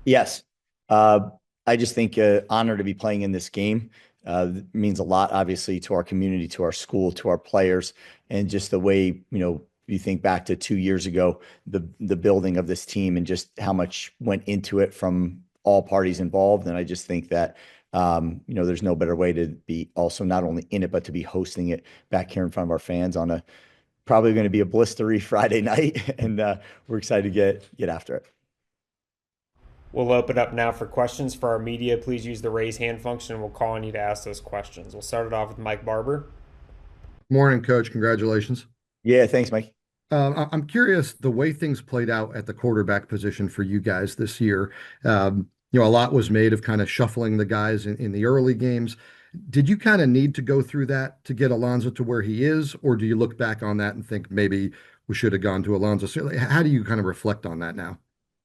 Yes. Uh, I just think honor to be playing in this game means a lot, obviously, to our community, to our school, to our players, and just the way, you think back to 2 years ago, the building of this team and just how much went into it from all parties involved. And I just think that, there's no better way to be also not only in it, but to be hosting it back here in front of our fans on a probably going to be a blistery Friday night. And we're excited to get after it. We'll open up now for questions for our media. Please use the raise hand function and we'll call on you to ask those questions. We'll start it off with Mike Barber. Morning, Coach. Congratulations. Yeah, thanks, Mike. I'm curious the way things played out at the quarterback position for you guys this year. A lot was made of kind of shuffling the guys in the early games. Did you kind of need to go through that to get Alonzo to where he is, or do you look back on that and think maybe we should have gone to Alonzo? So how do you kind of reflect on that now?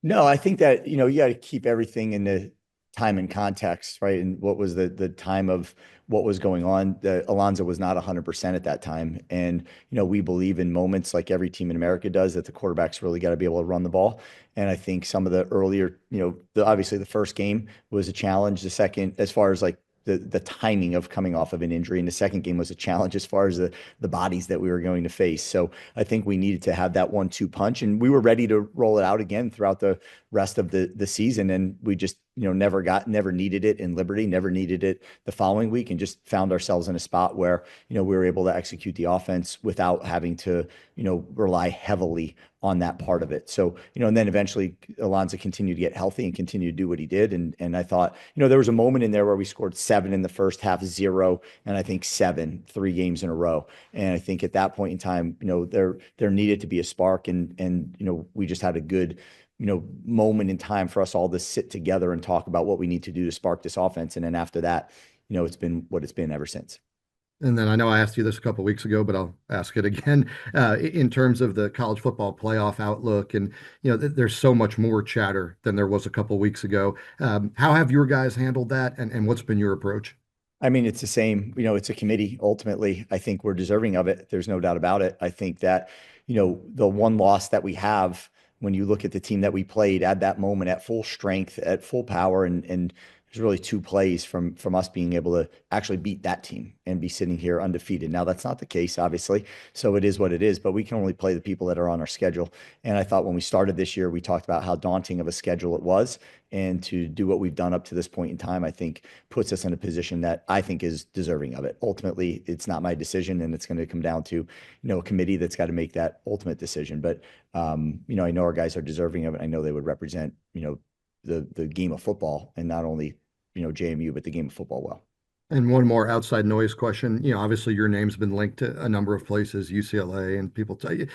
No, I think that, you got to keep everything in the time and context, right? And what was the time of what was going on? Alonzo was not 100% at that time. And, we believe in moments like every team in America does that the quarterback's really got to be able to run the ball. And I think some of the earlier, obviously the first game was a challenge. The second, as far as like the timing of coming off of an injury, and the second game was a challenge as far as the bodies that we were going to face. So I think we needed to have that 1-2 punch, and we were ready to roll it out again throughout the rest of the season. And we just never needed it in Liberty, never needed it the following week, and just found ourselves in a spot where we were able to execute the offense without having to rely heavily on that part of it. So, and then eventually Alonzo continued to get healthy and continue to do what he did. And I thought, there was a moment in there where we scored 7 in the first half, 0, and I think 7, 3 games in a row. And I think at that point in time, there needed to be a spark, and we just had a good moment in time for us all to sit together and talk about what we need to do to spark this offense. And then after that, it's been what it's been ever since. And then I know I asked you this a couple of weeks ago, but I'll ask it again. In terms of the college football playoff outlook, and there's so much more chatter than there was a couple of weeks ago. How have your guys handled that, and what's been your approach? I mean, it's the same, it's a committee. Ultimately, I think we're deserving of it. There's no doubt about it. I think that, the one loss that we have, when you look at the team that we played at that moment, at full strength, at full power, and there's really 2 plays from us being able to actually beat that team and be sitting here undefeated. Now, that's not the case, obviously. So it is what it is, but we can only play the people that are on our schedule. And I thought when we started this year, we talked about how daunting of a schedule it was. And to do what we've done up to this point in time, I think puts us in a position that I think is deserving of it. Ultimately, it's not my decision, and it's going to come down to, a committee that's got to make that ultimate decision. But, I know our guys are deserving of it. I know they would represent, the game of football, and not only JMU, but the game of football well. And one more outside noise question. Obviously your name's been linked to a number of places, UCLA, and people tell you.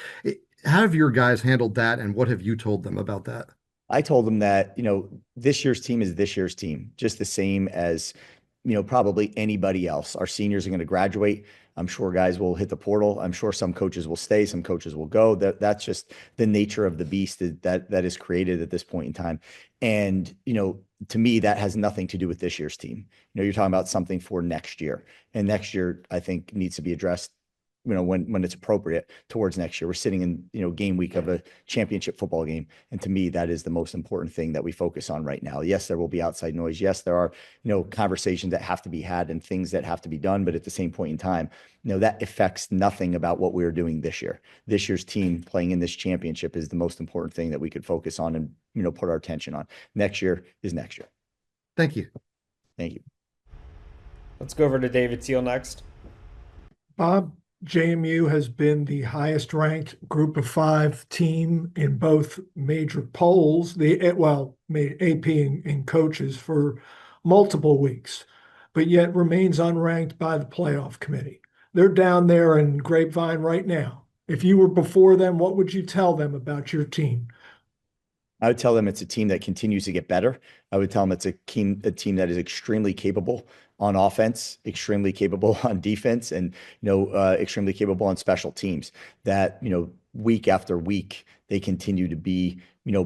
How have your guys handled that, and what have you told them about that? I told them that, this year's team is this year's team, just the same as, probably anybody else. Our seniors are going to graduate. I'm sure guys will hit the portal. I'm sure some coaches will stay, some coaches will go. That's just the nature of the beast that is created at this point in time. And, to me, that has nothing to do with this year's team. You're talking about something for next year. And next year, I think, needs to be addressed, when it's appropriate towards next year. We're sitting in, game week of a championship football game. And to me, that is the most important thing that we focus on right now. Yes, there will be outside noise. Yes, there are, conversations that have to be had and things that have to be done. But at the same point in time, that affects nothing about what we're doing this year. This year's team playing in this championship is the most important thing that we could focus on and, put our attention on. Next year is next year. Thank you. Thank you. Let's go over to David Teal next. Bob, JMU has been the highest ranked group of 5 team in both major polls, AP and coaches for multiple weeks, but yet remains unranked by the playoff committee. They're down there in Grapevine right now. If you were before them, what would you tell them about your team? I would tell them it's a team that continues to get better. I would tell them it's a team that is extremely capable on offense, extremely capable on defense, and extremely capable on special teams. That week after week they continue to be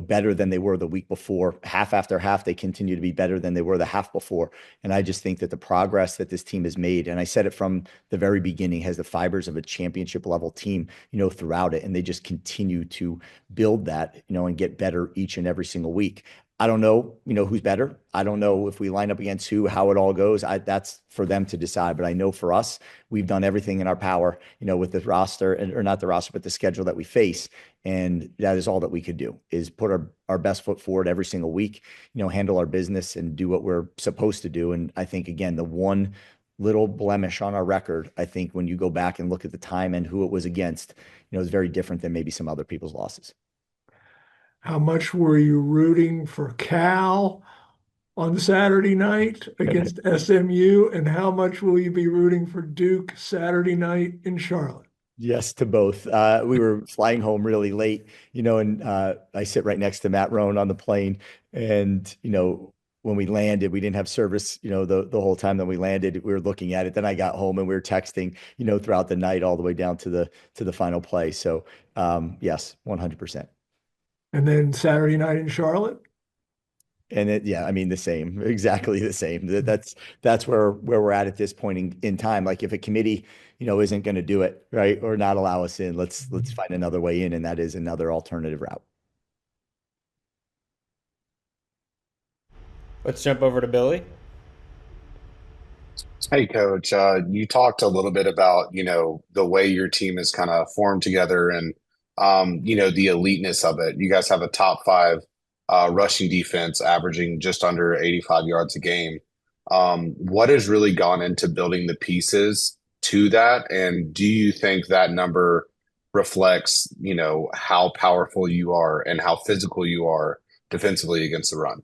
better than they were the week before. Half after half, they continue to be better than they were the half before. And I just think that the progress that this team has made, and I said it from the very beginning, has the fibers of a championship level team, throughout it. And they just continue to build that, and get better each and every single week. I don't know, who's better. I don't know if we line up against who, how it all goes. That's for them to decide. But I know for us, we've done everything in our power, with the roster or not the roster, but the schedule that we face. And that is all that we could do is put our best foot forward every single week, handle our business and do what we're supposed to do. And I think, again, the one little blemish on our record, I think when you go back and look at the time and who it was against, is very different than maybe some other people's losses. How much were you rooting for Cal on Saturday night against SMU? And how much will you be rooting for Duke Saturday night in Charlotte? Yes, to both. We were flying home really late, and I sit right next to Matt Roan on the plane. And, when we landed, we didn't have service, the whole time that we landed. We were looking at it. Then I got home and we were texting, throughout the night all the way down to the final play. So yes, 100%. And then Saturday night in Charlotte? And yeah, I mean, the same, exactly the same. That's where we're at this point in time. Like if a committee, isn't going to do it, right, or not allow us in, let's find another way in, and that is another alternative route. Let's jump over to Billy. Hey, Coach. You talked a little bit about, the way your team is kind of formed together and, the eliteness of it. You guys have a top five rushing defense averaging just under 85 yards a game. What has really gone into building the pieces to that? And do you think that number reflects, how powerful you are and how physical you are defensively against the run?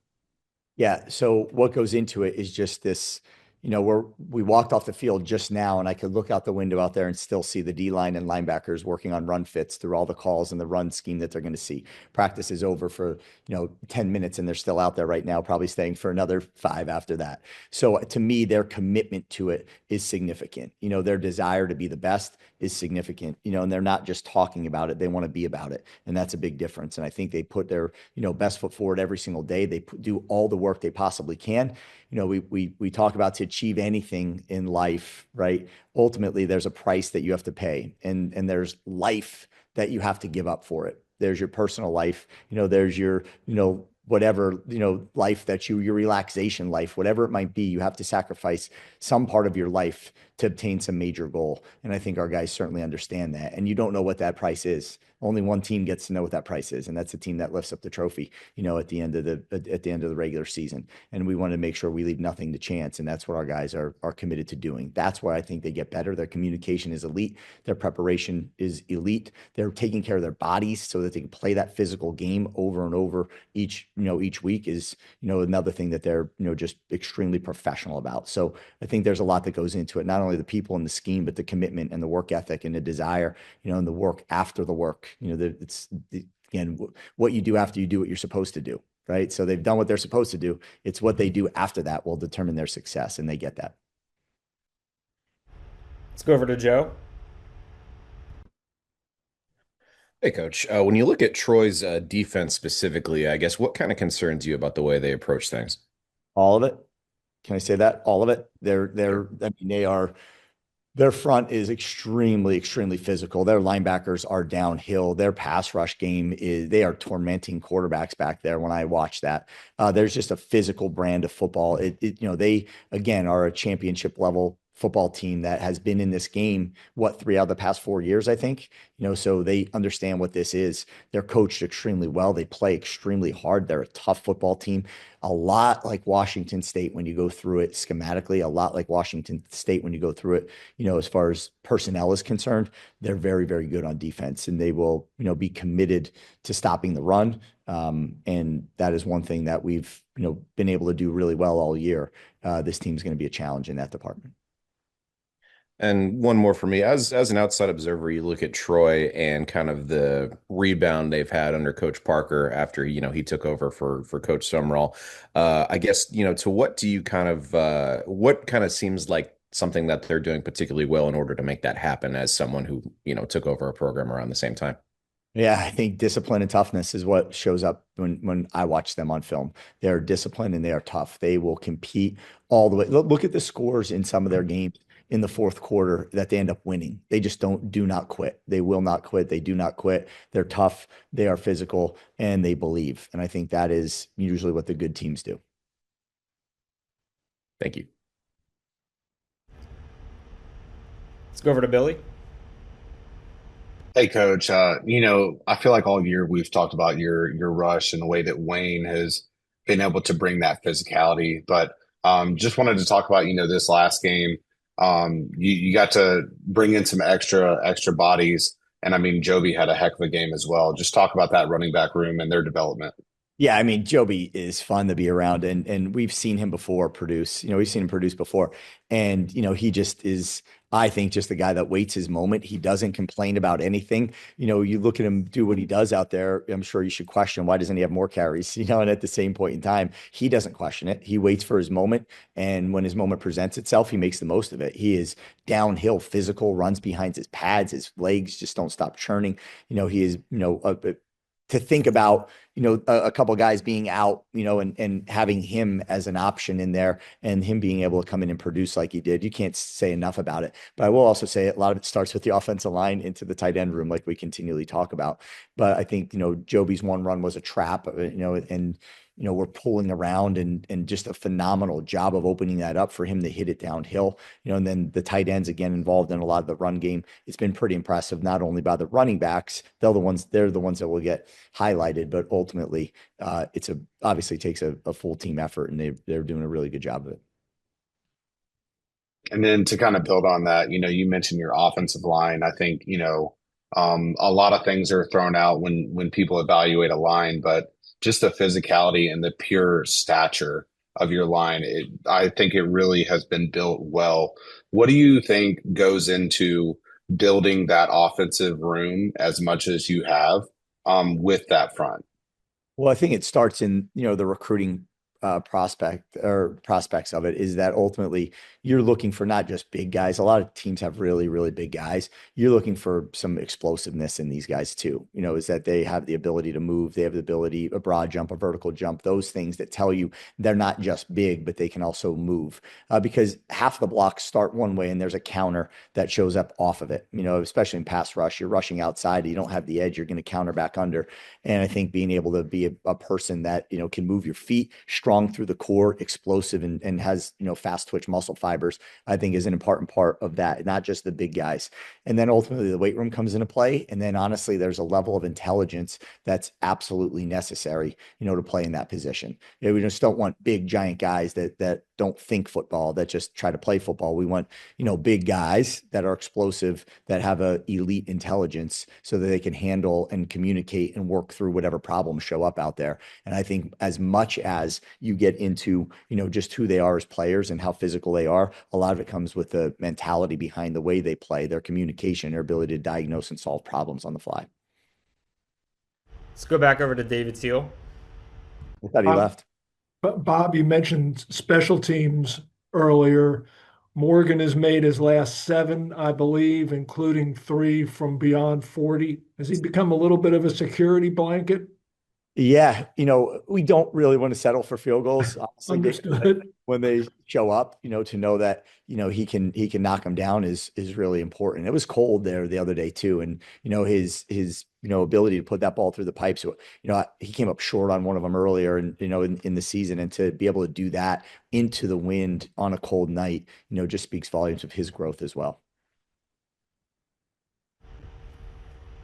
Yeah. So what goes into it is just this, we walked off the field just now and I could look out the window out there and still see the D line and linebackers working on run fits through all the calls and the run scheme that they're going to see. Practice is over for, 10 minutes and they're still out there right now, probably staying for another 5 after that. So to me, their commitment to it is significant. Their desire to be the best is significant, and they're not just talking about it. They want to be about it. And that's a big difference. And I think they put their, best foot forward every single day. They do all the work they possibly can. We talk about to achieve anything in life, right? Ultimately, there's a price that you have to pay, and there's life that you have to give up for it. There's your personal life, there's your, whatever, life that your relaxation life, whatever it might be, you have to sacrifice some part of your life to obtain some major goal. And I think our guys certainly understand that. And you don't know what that price is. Only one team gets to know what that price is, and that's the team that lifts up the trophy, at the end of the regular season. And we want to make sure we leave nothing to chance, and that's what our guys are committed to doing. That's where I think they get better. Their communication is elite. Their preparation is elite. They're taking care of their bodies so that they can play that physical game over and over each week is, another thing that they're, just extremely professional about. So I think there's a lot that goes into it, not only the people and the scheme, but the commitment and the work ethic and the desire, and the work after the work. Again, what you do after you do what you're supposed to do, right? So they've done what they're supposed to do. It's what they do after that will determine their success, and they get that. Let's go over to Joe. Hey, Coach. When you look at Troy's defense specifically, I guess what kind of concerns you about the way they approach things? All of it. Can I say that? All of it. I mean, their front is extremely, extremely physical. Their linebackers are downhill. Their pass rush game they are tormenting quarterbacks back there when I watch that. There's just a physical brand of football. They, again, are a championship level football team that has been in this game, 3 out of the past 4 years, I think, so they understand what this is. They're coached extremely well. They play extremely hard. They're a tough football team, a lot like Washington State when you go through it schematically, a lot like Washington State when you go through it, as far as personnel is concerned. They're very, very good on defense, and they will, be committed to stopping the run. And that is one thing that we've, been able to do really well all year. This team's going to be a challenge in that department. And one more for me, as an outside observer, you look at Troy and kind of the rebound they've had under Coach Parker after, he took over for Coach Summerall. I guess, to what do you what kind of seems like something that they're doing particularly well in order to make that happen as someone who, took over a program around the same time? Yeah, I think discipline and toughness is what shows up when I watch them on film. They're disciplined and they are tough. They will compete all the way. Look at the scores in some of their games. in the fourth quarter that they end up winning. They just do not quit. They will not quit. They do not quit. They're tough. They are physical, and they believe. And I think that is usually what the good teams do. Thank you. Let's go over to Billy. Hey, Coach. I feel like all year we've talked about your rush and the way that Wayne has been able to bring that physicality. But just wanted to talk about, this last game. You got to bring in some extra bodies, and I mean, Joby had a heck of a game as well. Just talk about that running back room and their development. Yeah, I mean, Joby is fun to be around, and we've seen him before produce. We've seen him produce before, and he just is. I think just the guy that waits his moment. He doesn't complain about anything. You look at him do what he does out there. I'm sure you should question why doesn't he have more carries? And at the same point in time, he doesn't question it. He waits for his moment, and when his moment presents itself, he makes the most of it. He is downhill, physical, runs behind his pads. His legs just don't stop churning. He is. To think about a couple of guys being out, and having him as an option in there and him being able to come in and produce like he did. You can't say enough about it. But I will also say a lot of it starts with the offensive line into the tight end room, like we continually talk about. But I think, Joby's one run was a trap, and we're pulling around and just a phenomenal job of opening that up for him to hit it downhill, and then the tight ends again involved in a lot of the run game. It's been pretty impressive, not only by the running backs, they're the ones that will get highlighted, but ultimately obviously takes a full team effort, and they're doing a really good job of it. And then to kind of build on that, you mentioned your offensive line. I think, a lot of things are thrown out when people evaluate a line, but just the physicality and the pure stature of your line, I think it really has been built well. What do you think goes into building that offensive room as much as you have with that front? Well, I think it starts in, the recruiting prospects of it, is that ultimately you're looking for not just big guys. A lot of teams have really, really big guys. You're looking for some explosiveness in these guys too, is that they have the ability to move. They have the ability, a broad jump, a vertical jump, those things that tell you they're not just big, but they can also move, because half the blocks start one way and there's a counter that shows up off of it, especially in pass rush. You're rushing outside, you don't have the edge, you're going to counter back under. And I think being able to be a person that, can move your feet, strong through the core, explosive, and has, fast twitch muscle fibers, I think is an important part of that, not just the big guys. And then ultimately the weight room comes into play. And then honestly, there's a level of intelligence that's absolutely necessary, to play in that position. We just don't want big, giant guys that don't think football, that just try to play football. We want, big guys that are explosive, that have a elite intelligence so that they can handle and communicate and work through whatever problems show up out there. And I think as much as you get into, just who they are as players and how physical they are, a lot of it comes with the mentality behind the way they play, their communication, their ability to diagnose and solve problems on the fly. Let's go back over to David Teal. I thought he left. But Bob, you mentioned special teams earlier. Morgan has made his last 7, I believe, including 3 from beyond 40. Has he become a little bit of a security blanket? Yeah, we don't really want to settle for field goals. Honestly, Understood. when they show up, to know that, he can knock them down is really important. It was cold there the other day too. And, his ability to put that ball through the pipes, he came up short on one of them earlier and, in the season, and to be able to do that into the wind on a cold night, just speaks volumes of his growth as well.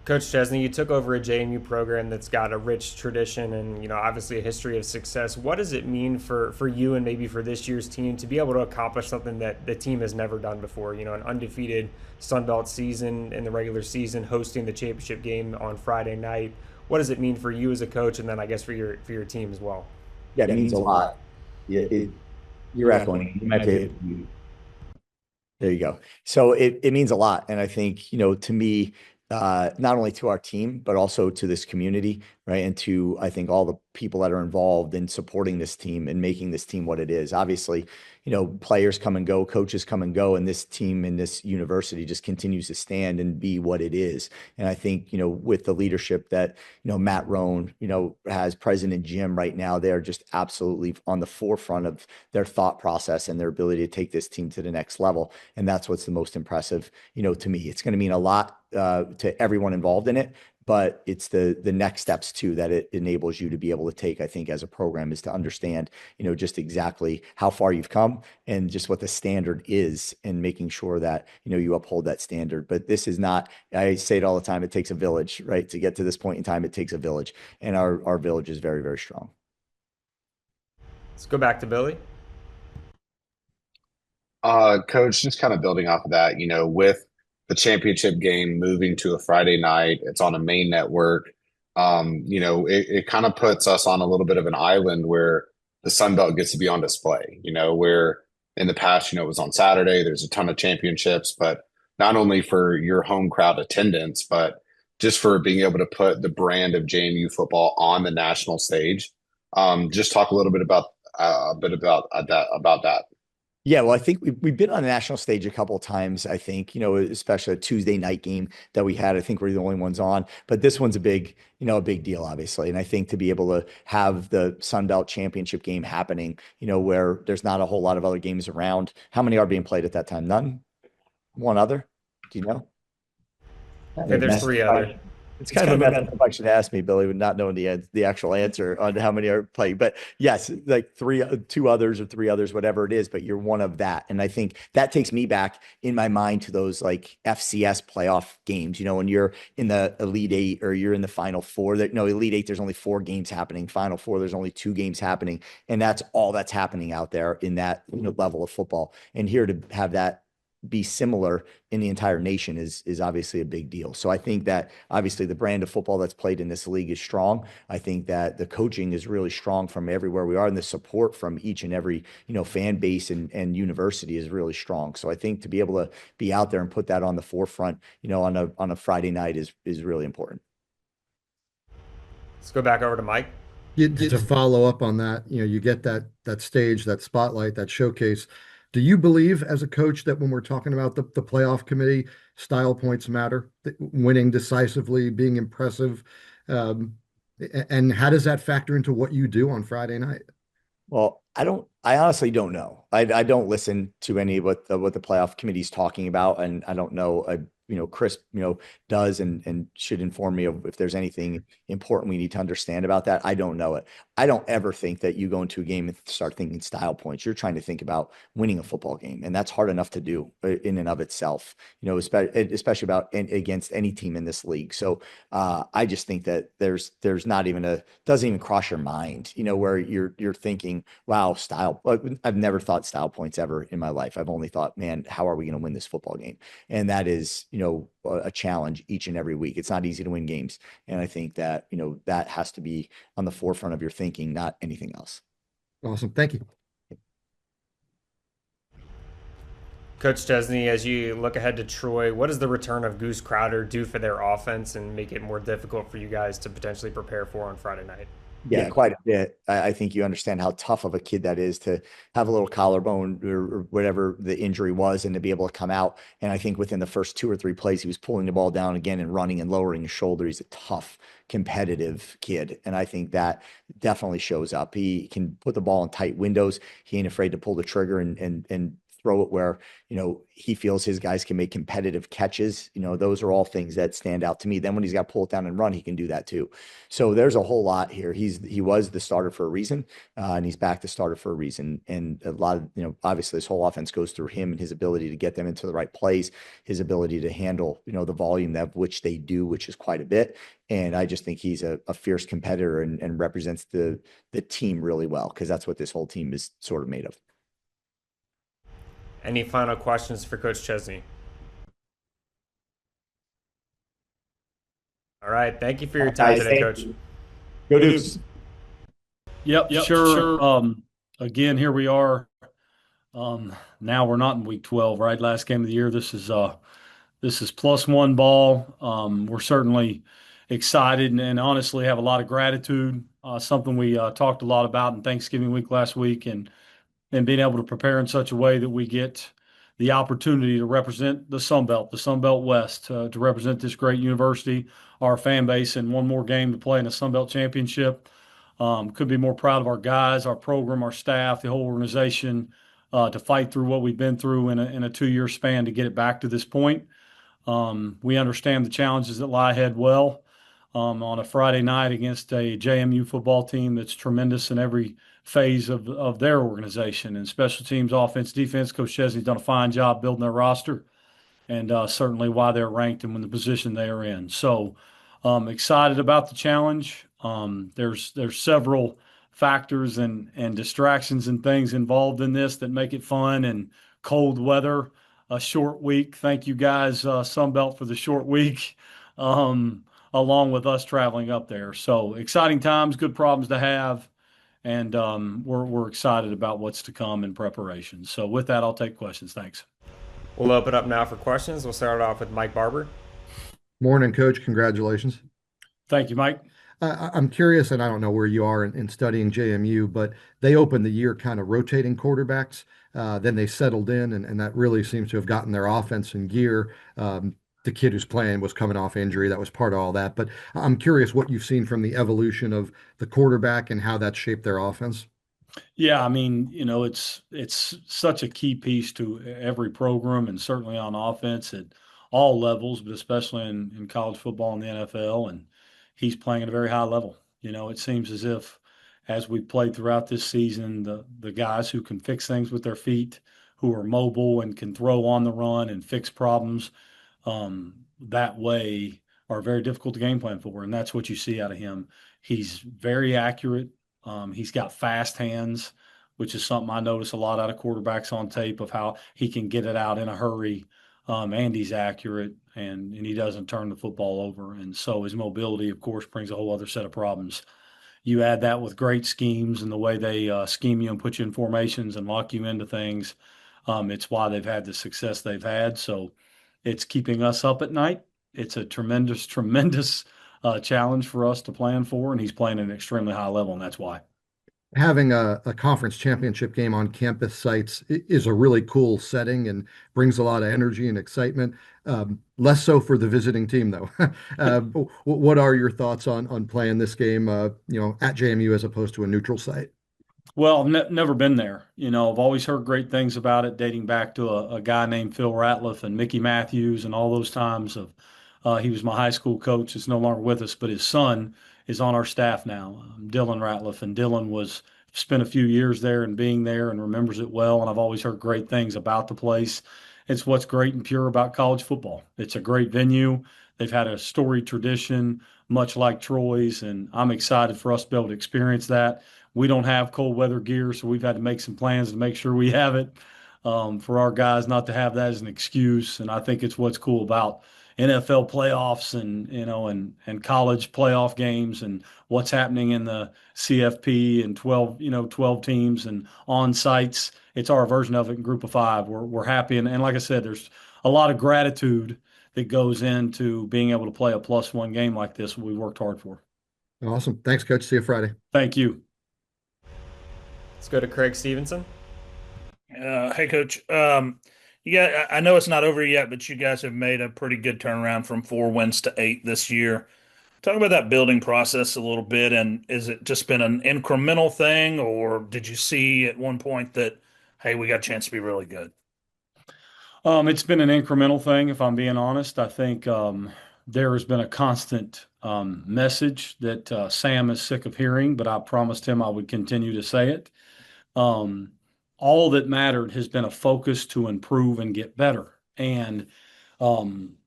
Coach Chesney, you took over a JMU program that's got a rich tradition and, obviously a history of success. What does it mean for you and maybe for this year's team to be able to accomplish something that the team has never done before? An undefeated Sun Belt season in the regular season, hosting the championship game on Friday night. What does it mean for you as a coach, and then I guess for your team as well? Yeah, it means a lot. Yeah, you're echoing. You might be. There you go. So it means a lot, and I think to me, not only to our team, but also to this community. right? And to, I think, all the people that are involved in supporting this team and making this team what it is. Obviously, players come and go, coaches come and go, and this team and this university just continues to stand and be what it is. And I think, with the leadership that, Matt Rohn, has, President Jim right now, they're just absolutely on the forefront of their thought process and their ability to take this team to the next level. And that's what's the most impressive, to me. It's going to mean a lot to everyone involved in it, but it's the next steps too that it enables you to be able to take, I think, as a program, is to understand, just exactly how far you've come and just what the standard is, and making sure that, you uphold that standard. But this is not, I say it all the time, it takes a village, right? To get to this point in time, it takes a village. And our village is very, very strong. Let's go back to Billy. Coach, just kind of building off of that, with the championship game moving to a Friday night, it's on a main network. It kind of puts us on a little bit of an island where the Sun Belt gets to be on display, where in the past, it was on Saturday, there's a ton of championships, but not only for your home crowd attendance, but just for being able to put the brand of JMU football on the national stage. Just talk a little bit about that. Yeah, well, I think we've been on the national stage a couple of times. I think, especially a Tuesday night game that we had. I think we're the only ones on, but this one's a big deal, obviously. And I think to be able to have the Sun Belt Championship game happening, where there's not a whole lot of other games around. How many are being played at that time? None? One other? Do you know? Okay, there's three other. It's kind of a mess up. I should ask me, Billy, with not knowing the actual answer on how many are playing. But yes, like two others or three others, whatever it is, but you're one of that. And I think that takes me back in my mind to those like FCS playoff games, when you're in the Elite Eight or you're in the Final Four. Elite Eight, there's only 4 games happening. Final Four, there's only 2 games happening. And that's all that's happening out there in that level of football. And here to have that be similar in the entire nation is obviously a big deal. So I think that obviously the brand of football that's played in this league is strong. I think that the coaching is really strong from everywhere we are, and the support from each and every, fan base and university is really strong. So I think to be able to be out there and put that on the forefront, on a Friday night is really important. Let's go back over to Mike. To follow up on that, you get that stage, that spotlight, that showcase. Do you believe as a coach that when we're talking about the playoff committee, style points matter, winning decisively, being impressive? And how does that factor into what you do on Friday night? Well, I honestly don't know. I don't listen to any of what the playoff committee is talking about, and I don't know. Chris, does and should inform me of if there's anything important we need to understand about that. I don't know it. I don't ever think that you go into a game and start thinking style points. You're trying to think about winning a football game, and that's hard enough to do in and of itself, especially against any team in this league. So I just think that there's not even doesn't even cross your mind, where you're thinking, wow, style. I've never thought style points ever in my life. I've only thought, man, how are we going to win this football game? And that is, a challenge each and every week. It's not easy to win games. And I think that, that has to be on the forefront of your thinking, not anything else. Awesome. Thank you. Coach Chesney, as you look ahead to Troy, what does the return of Goose Crowder do for their offense and make it more difficult for you guys to potentially prepare for on Friday night? Yeah, quite a bit. I think you understand how tough of a kid that is to have a little collarbone or whatever the injury was, and to be able to come out. And I think within the first 2 or 3 plays, he was pulling the ball down again and running and lowering his shoulder. He's a tough, competitive kid. And I think that definitely shows up. He can put the ball in tight windows. He ain't afraid to pull the trigger and throw it where, he feels his guys can make competitive catches. Those are all things that stand out to me. Then when he's got to pull it down and run, he can do that too. So there's a whole lot here. He was the starter for a reason, and he's back the starter for a reason. And a lot of, obviously this whole offense goes through him and his ability to get them into the right plays, his ability to handle, the volume of which they do, which is quite a bit. And I just think he's a fierce competitor and represents the team really well, because that's what this whole team is sort of made of. Any final questions for Coach Chesney? All right. Thank you for your time today, Coach. Go Dukes. Yep, sure. Again, here we are. Now we're not in week 12, right? Last game of the year. This is +1 ball. We're certainly excited and honestly have a lot of gratitude. Something we talked a lot about in Thanksgiving week last week, and being able to prepare in such a way that we get the opportunity to represent the Sun Belt, the Sun Belt West, to represent this great university, our fan base, and one more game to play in a Sun Belt championship. Could be more proud of our guys, our program, our staff, the whole organization, to fight through what we've been through in a 2 year span to get it back to this point. We understand the challenges that lie ahead well. On a Friday night against a JMU football team that's tremendous in every phase of their organization, and special teams, offense, defense. Coach Chesney's done a fine job building their roster, and certainly why they're ranked and in the position they are in. So excited about the challenge. There's several factors and distractions and things involved in this that make it fun, and cold weather, a short week. Thank you guys, Sunbelt, for the short week, along with us traveling up there. So exciting times, good problems to have, and we're excited about what's to come in preparation. So with that, I'll take questions. Thanks. We'll open up now for questions. We'll start off with Mike Barber. Morning, Coach. Congratulations. Thank you, Mike. I'm curious, and I don't know where you are in studying JMU, but they opened the year kind of rotating quarterbacks. Then they settled in, and that really seems to have gotten their offense in gear. The kid who's playing was coming off injury. That was part of all that. But I'm curious what you've seen from the evolution of the quarterback and how that shaped their offense. Yeah, I mean, it's such a key piece to every program, and certainly on offense at all levels, but especially in college football and the NFL. And he's playing at a very high level. It seems as if as we played throughout this season, the guys who can fix things with their feet, who are mobile and can throw on the run and fix problems, that way are very difficult to game plan for. And that's what you see out of him. He's very accurate. He's got fast hands, which is something I notice a lot out of quarterbacks on tape, of how he can get it out in a hurry. And he's accurate, and he doesn't turn the football over. And so his mobility, of course, brings a whole other set of problems. You add that with great schemes and the way they scheme you and put you in formations and lock you into things. It's why they've had the success they've had. So it's keeping us up at night. It's a tremendous, tremendous challenge for us to plan for, and he's playing at an extremely high level, and that's why. Having a conference championship game on campus sites is a really cool setting and brings a lot of energy and excitement. Less so for the visiting team, though. What are your thoughts on playing this game, at JMU as opposed to a neutral site? Well, I've never been there. I've always heard great things about it, dating back to a guy named Phil Ratliff and Mickey Matthews and all those times of he was my high school coach. It's no longer with us, but his son is on our staff now, Dylan Ratliff. And Dylan spent a few years there and being there and remembers it well. And I've always heard great things about the place. It's what's great and pure about college football. It's a great venue. They've had a storied tradition, much like Troy's, and I'm excited for us to be able to experience that. We don't have cold weather gear, so we've had to make some plans to make sure we have it, for our guys not to have that as an excuse. And I think it's what's cool about NFL playoffs and college playoff games and what's happening in the CFP and 12 teams and on sites. It's our version of it in Group of Five. We're happy, and like I said, there's a lot of gratitude that goes into being able to play a +1 game like this. We worked hard for. Awesome. Thanks, Coach. See you Friday. Thank you. Let's go to Craig Stevenson. Hey, Coach. I know it's not over yet, but you guys have made a pretty good turnaround from 4 wins to 8 this year. Talk about that building process a little bit, and is it just been an incremental thing, or did you see at one point that, hey, we got a chance to be really good? It's been an incremental thing, if I'm being honest. I think there has been a constant message that Sam is sick of hearing, but I promised him I would continue to say it. All that mattered has been a focus to improve and get better. And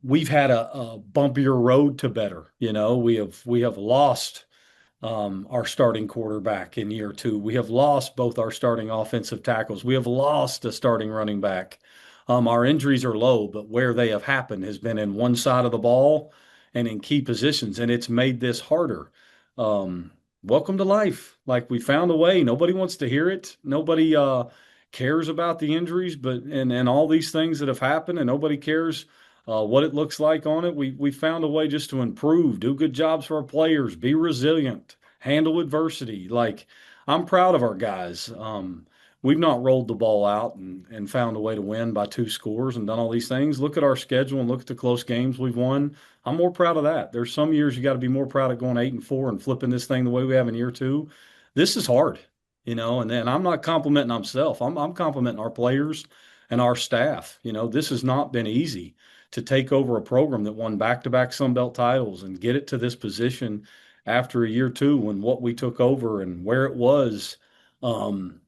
we've had a bumpier road to better. We have lost our starting quarterback in year 2. We have lost both our starting offensive tackles. We have lost a starting running back. Our injuries are low, but where they have happened has been in one side of the ball and in key positions, and it's made this harder. Welcome to life. Like, we found a way. Nobody wants to hear it. Nobody cares about the injuries, and all these things that have happened, and nobody cares what it looks like on it. We found a way just to improve, do good jobs for our players, be resilient, handle adversity. Like I'm proud of our guys. We've not rolled the ball out and found a way to win by 2 scores and done all these things. Look at our schedule and look at the close games we've won. I'm more proud of that. There's some years you got to be more proud of going 8-4 and flipping this thing the way we have in year two. This is hard, and then I'm not complimenting myself. I'm complimenting our players and our staff. This has not been easy to take over a program that won back-to-back Sun Belt titles and get it to this position after a year two when what we took over and where it was.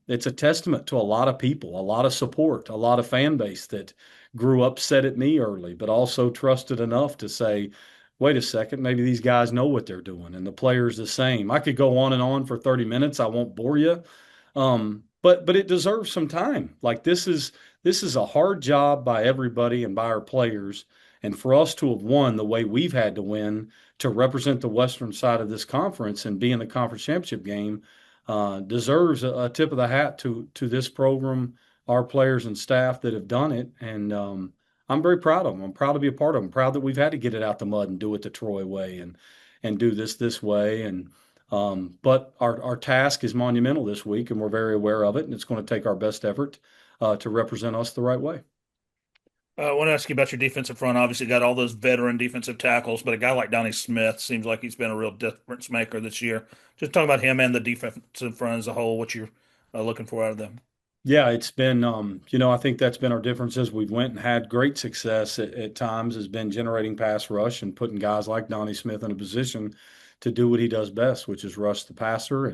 It's a testament to a lot of people, a lot of support, a lot of fan base that grew upset at me early, but also trusted enough to say, wait a second, maybe these guys know what they're doing, and the players the same. I could go on and on for 30 minutes. I won't bore you. But it deserves some time. Like this is a hard job by everybody and by our players. And for us to have won the way we've had to win to represent the western side of this conference and be in the conference championship game deserves a tip of the hat to this program, our players and staff that have done it. And I'm very proud of them. I'm proud to be a part of them. I'm proud that we've had to get it out the mud and do it the Troy way and do this way. And but our task is monumental this week, and we're very aware of it. And it's going to take our best effort to represent us the right way. I want to ask you about your defensive front. Obviously, got all those veteran defensive tackles, but a guy like Donnie Smith seems like he's been a real difference maker this year. Just talk about him and the defensive front as a whole. What you're looking for out of them? Yeah, it's been, I think that's been our differences. We've went and had great success at times has been generating pass rush and putting guys like Donnie Smith in a position to do what he does best, which is rush the passer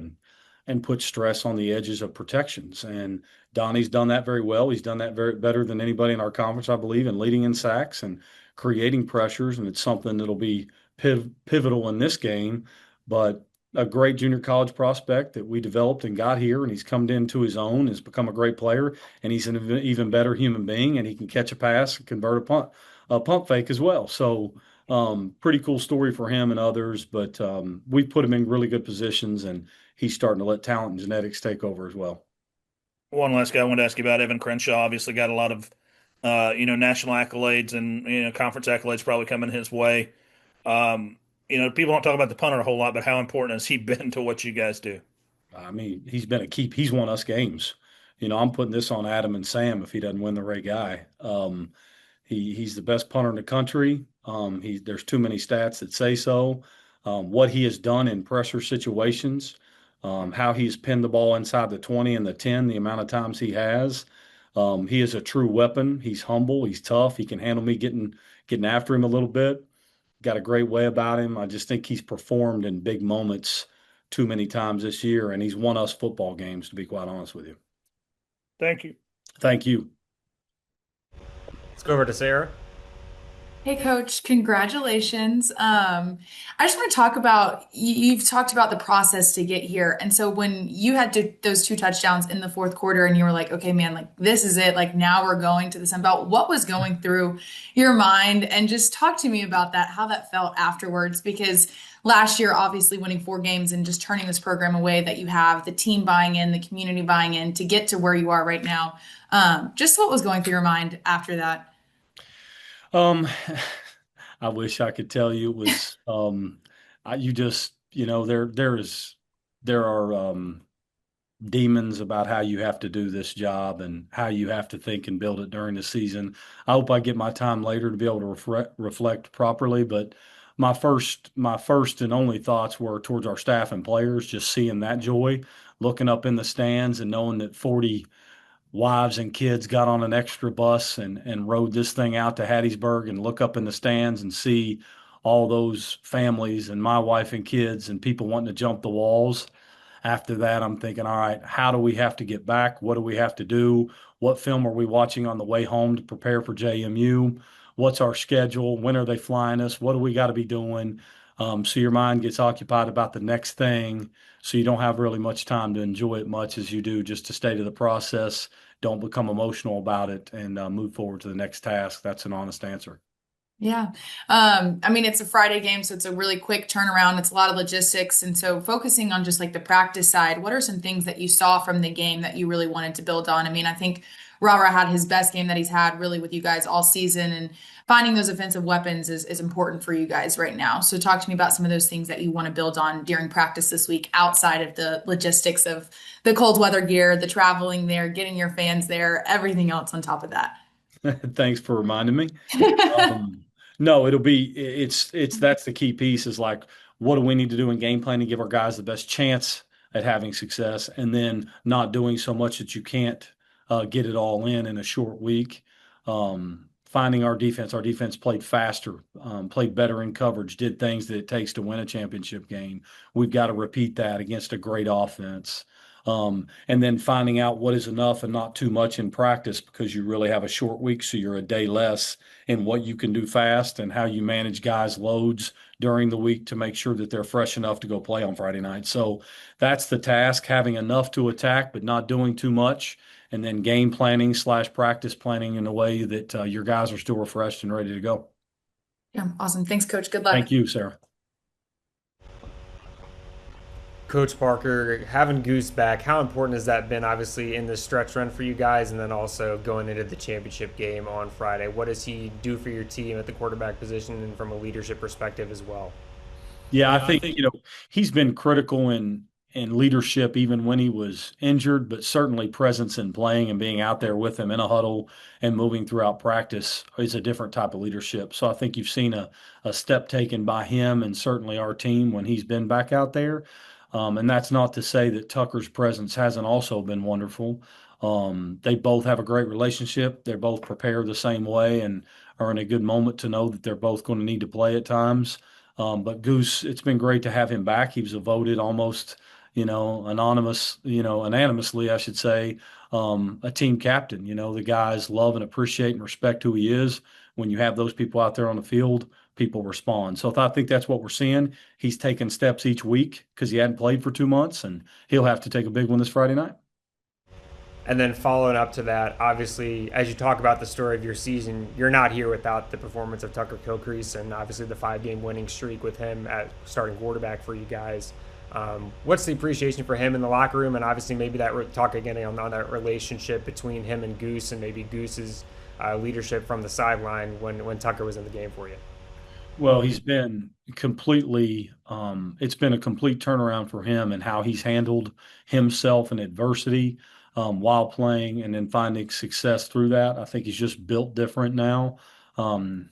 and put stress on the edges of protections. And Donnie's done that very well. He's done that very better than anybody in our conference, I believe, in leading in sacks and creating pressures. And it's something that'll be pivotal in this game. But a great junior college prospect that we developed and got here, and he's come into his own, has become a great player, and he's an even better human being, and he can catch a pass and convert a pump fake as well. So pretty cool story for him and others, but we put him in really good positions, and he's starting to let talent and genetics take over as well. One last guy I wanted to ask you about, Evan Crenshaw. Obviously, got a lot of national accolades and conference accolades probably coming his way. People don't talk about the punter a whole lot, but how important has he been to what you guys do? I mean, he's been a keep. He's won us games. I'm putting this on Adam and Sam if he doesn't win the Ray Guy. He's the best punter in the country. There's too many stats that say so. What he has done in pressure situations, how he's pinned the ball inside the 20 and the 10, the amount of times he has. He is a true weapon. He's humble. He's tough. He can handle me getting after him a little bit. Got a great way about him. I just think he's performed in big moments too many times this year, and he's won us football games, to be quite honest with you. Thank you. Thank you. Let's go over to Sarah. Hey, Coach, congratulations. I just want to talk about you've talked about the process to get here. And so when you had those 2 touchdowns in the fourth quarter and you were like, okay, man, like this is it. Like now we're going to the Sun Belt. What was going through your mind? And just talk to me about that, how that felt afterwards. Because last year, obviously winning 4 games and just turning this program away that you have, the team buying in, the community buying in to get to where you are right now. Just what was going through your mind after that? I wish I could tell you it was, you just, there are demons about how you have to do this job and how you have to think and build it during the season. I hope I get my time later to be able to reflect properly, but my first and only thoughts were towards our staff and players, just seeing that joy, looking up in the stands and knowing that 40 wives and kids got on an extra bus and rode this thing out to Hattiesburg and look up in the stands and see all those families and my wife and kids and people wanting to jump the walls. After that, I'm thinking, all right, how do we have to get back? What do we have to do? What film are we watching on the way home to prepare for JMU? What's our schedule? When are they flying us? What do we got to be doing? So your mind gets occupied about the next thing. So you don't have really much time to enjoy it much as you do just to stay to the process. Don't become emotional about it and move forward to the next task. That's an honest answer. Yeah. I mean, it's a Friday game, so it's a really quick turnaround. It's a lot of logistics. And so focusing on just like the practice side, what are some things that you saw from the game that you really wanted to build on? I mean, I think Rara had his best game that he's had really with you guys all season, and finding those offensive weapons is important for you guys right now. So talk to me about some of those things that you want to build on during practice this week outside of the logistics of the cold weather gear, the traveling there, getting your fans there, everything else on top of that. Thanks for reminding me. Um, no, it's that's the key piece is like, what do we need to do in game plan to give our guys the best chance at having success, and then not doing so much that you can't get it all in a short week. Finding our defense played faster, played better in coverage, did things that it takes to win a championship game. We've got to repeat that against a great offense. And then finding out what is enough and not too much in practice, because you really have a short week, so you're a day less in what you can do fast and how you manage guys' loads during the week to make sure that they're fresh enough to go play on Friday night. So that's the task, having enough to attack, but not doing too much. And then game planning / practice planning in a way that your guys are still refreshed and ready to go. Yeah, awesome. Thanks, Coach. Good luck. Thank you, Sarah. Coach Parker, having Goose back, how important has that been, obviously, in the stretch run for you guys, and then also going into the championship game on Friday? What does he do for your team at the quarterback position and from a leadership perspective as well? Yeah, I think, he's been critical in leadership even when he was injured, but certainly presence in playing and being out there with him in a huddle and moving throughout practice is a different type of leadership. So I think you've seen a step taken by him and certainly our team when he's been back out there. And that's not to say that Tucker's presence hasn't also been wonderful. They both have a great relationship. They're both prepared the same way and are in a good moment to know that they're both going to need to play at times. But Goose, it's been great to have him back. He was voted almost, unanimously, I should say, a team captain. The guys love and appreciate and respect who he is. When you have those people out there on the field, people respond. So I think that's what we're seeing. He's taking steps each week because he hadn't played for 2 months, and he'll have to take a big one this Friday night. And then following up to that, obviously, as you talk about the story of your season, you're not here without the performance of Tucker Kilcrease and obviously the 5-game winning streak with him at starting quarterback for you guys. What's the appreciation for him in the locker room, and obviously maybe that talk again on that relationship between him and Goose, and maybe Goose's leadership from the sideline when Tucker was in the game for you? Well, he's been completely, it's been a complete turnaround for him and how he's handled himself in adversity while playing and then finding success through that. I think he's just built different now.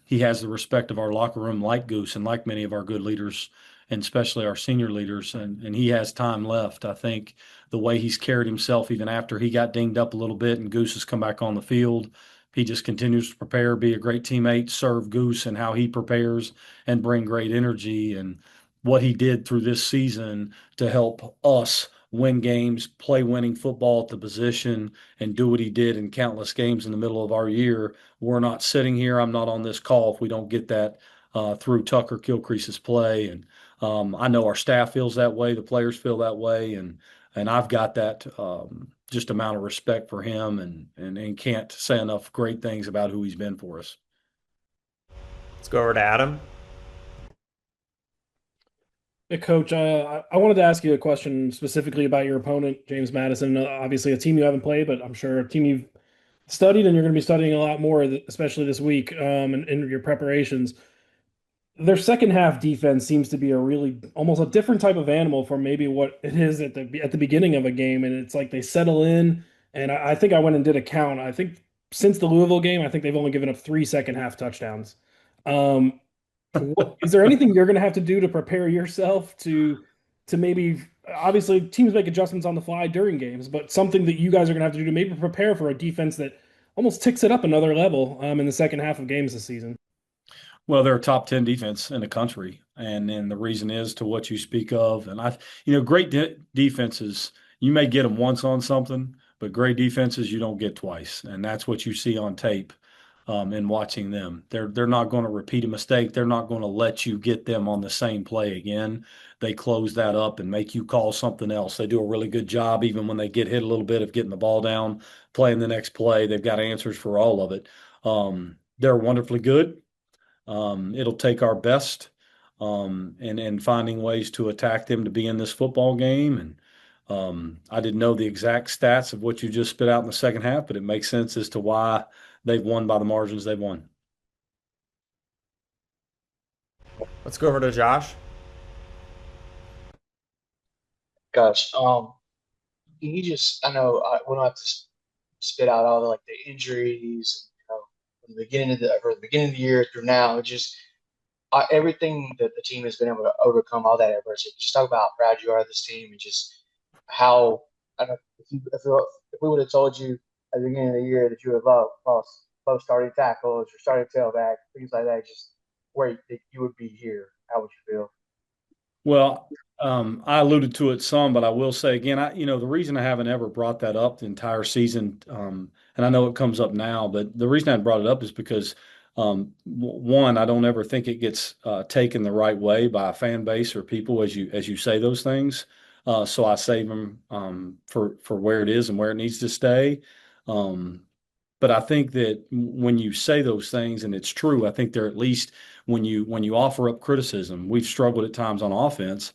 He has the respect of our locker room like Goose and like many of our good leaders, and especially our senior leaders, and he has time left. I think the way he's carried himself, even after he got dinged up a little bit and Goose has come back on the field, he just continues to prepare, be a great teammate, serve Goose and how he prepares and bring great energy. And what he did through this season to help us win games, play winning football at the position, and do what he did in countless games in the middle of our year. We're not sitting here. I'm not on this call if we don't get that through Tucker Kilcrease's play. And I know our staff feels that way. The players feel that way. And I've got that just amount of respect for him and can't say enough great things about who he's been for us. Let's go over to Adam. Hey, Coach, I wanted to ask you a question specifically about your opponent, James Madison. Obviously, a team you haven't played, but I'm sure a team you've studied and you're going to be studying a lot more, especially this week in your preparations. Their second half defense seems to be a really almost a different type of animal from maybe what it is at the beginning of a game, and it's like they settle in. And I think I went and did a count. I think since the Louisville game, I think they've only given up 3 second half touchdowns. Um, is there anything you're going to have to do to prepare yourself to maybe obviously teams make adjustments on the fly during games, but something that you guys are going to have to do to maybe prepare for a defense that almost ticks it up another level in the second half of games this season? Well, they're a top 10 defense in the country. And then the reason is to what you speak of. And great defenses, you may get them once on something, but great defenses you don't get twice. And that's what you see on tape in watching them. They're not going to repeat a mistake. They're not going to let you get them on the same play again. They close that up and make you call something else. They do a really good job, even when they get hit a little bit, of getting the ball down, playing the next play. They've got answers for all of it. They're wonderfully good. It'll take our best and finding ways to attack them to be in this football game. And I didn't know the exact stats of what you just spit out in the second half, but it makes sense as to why they've won by the margins they've won. Let's go over to Josh. Gosh, can you just, I know we don't have to spit out all the injuries, from the beginning of the year through now, just everything that the team has been able to overcome, all that adversity. Just talk about how proud you are of this team and just how, I don't know, if we would have told you at the beginning of the year that you would have lost both starting tackles, your starting tailback, things like that, just where that you would be here, how would you feel? Well, I alluded to it some, but I will say again, the reason I haven't ever brought that up the entire season, and I know it comes up now, but the reason I brought it up is because one, I don't ever think it gets taken the right way by a fan base or people as you say those things. So I save them for where it is and where it needs to stay. Um, but I think that when you say those things and it's true, I think they're at least when you offer up criticism, we've struggled at times on offense.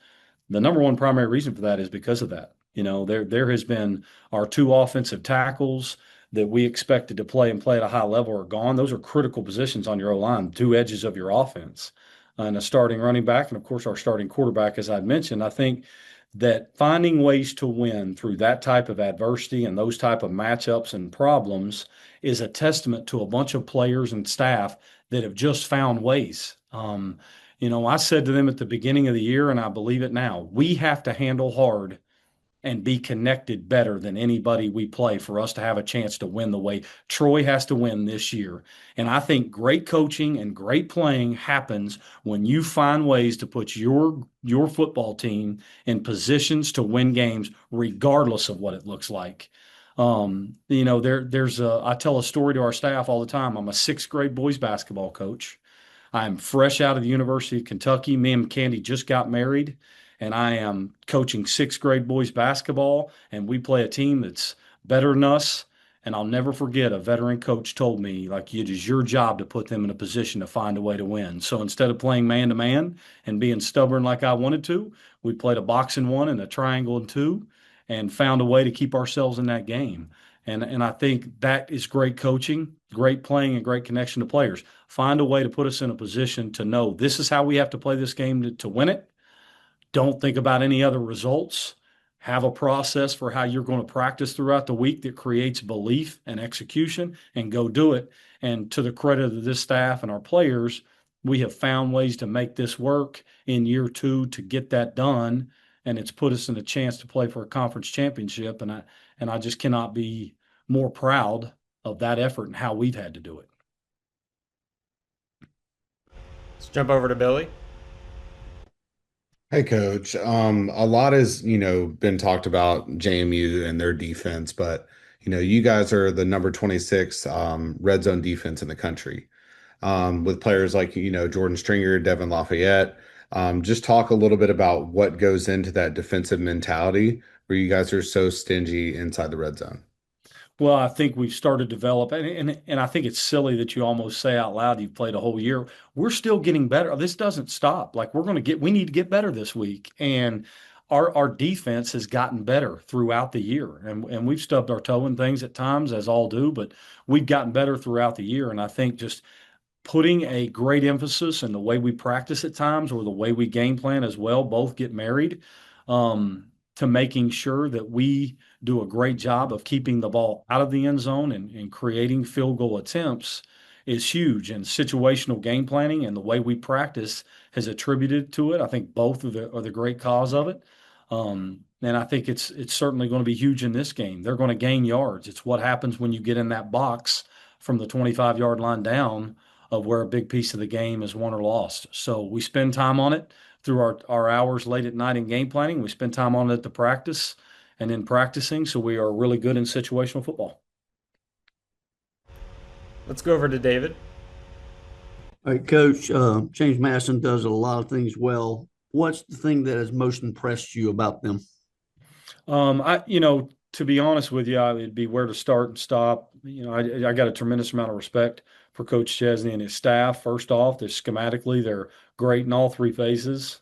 The number one primary reason for that is because of that. There has been our two offensive tackles that we expected to play and play at a high level are gone. Those are critical positions on your O-line, two edges of your offense, and a starting running back, and of course our starting quarterback, as I mentioned. I think that finding ways to win through that type of adversity and those type of matchups and problems is a testament to a bunch of players and staff that have just found ways. I said to them at the beginning of the year, and I believe it now, we have to handle hard and be connected better than anybody we play for us to have a chance to win the way Troy has to win this year. And I think great coaching and great playing happens when you find ways to put your football team in positions to win games, regardless of what it looks like. I tell a story to our staff all the time. I'm a sixth grade boys basketball coach. I'm fresh out of the University of Kentucky. Me and Candy just got married, and I am coaching sixth grade boys basketball, and we play a team that's better than us. And I'll never forget a veteran coach told me, like, it is your job to put them in a position to find a way to win. So instead of playing man to man and being stubborn like I wanted to, we played a box and one and a triangle and two and found a way to keep ourselves in that game. And I think that is great coaching, great playing, and great connection to players. Find a way to put us in a position to know this is how we have to play this game to win it. Don't think about any other results. Have a process for how you're going to practice throughout the week that creates belief and execution, and go do it. And to the credit of this staff and our players, we have found ways to make this work in year two to get that done. And it's put us in a chance to play for a conference championship. And I just cannot be more proud of that effort and how we've had to do it. Let's jump over to Billy. Hey, Coach. A lot has, been talked about JMU and their defense, but you guys are the number 26 red zone defense in the country, with players like Jordan Stringer, Devin Lafayette. Just talk a little bit about what goes into that defensive mentality where you guys are so stingy inside the red zone. Well, I think we've started to develop, and I think it's silly that you almost say out loud you've played a whole year. We're still getting better. This doesn't stop. Like, we need to get better this week. And our defense has gotten better throughout the year. And we've stubbed our toe in things at times, as all do, but we've gotten better throughout the year. And I think just putting a great emphasis in the way we practice at times or the way we game plan as well, both get married, to making sure that we do a great job of keeping the ball out of the end zone and creating field goal attempts is huge. And situational game planning and the way we practice has attributed to it. I think both are the great cause of it. And I think it's certainly going to be huge in this game. They're going to gain yards. It's what happens when you get in that box from the 25-yard line down of where a big piece of the game is won or lost. So we spend time on it through our hours late at night in game planning. We spend time on it at the practice and in practicing. So we are really good in situational football. Let's go over to David. All right, Coach, James Madison does a lot of things well. What's the thing that has most impressed you about them? To be honest with you, it'd be where to start and stop. I got a tremendous amount of respect for Coach Chesney and his staff. First off, schematically, they're great in all three phases.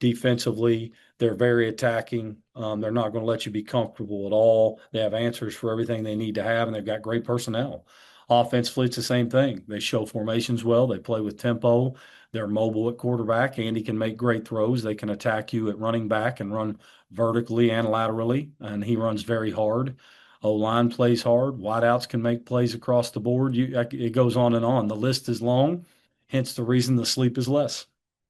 Defensively, they're very attacking. They're not going to let you be comfortable at all. They have answers for everything they need to have, and they've got great personnel. Offensively, it's the same thing. They show formations well. They play with tempo. They're mobile at quarterback. Andy can make great throws. They can attack you at running back and run vertically and laterally, and he runs very hard. O-line plays hard. Wideouts can make plays across the board. It goes on and on. The list is long, hence the reason the sleep is less.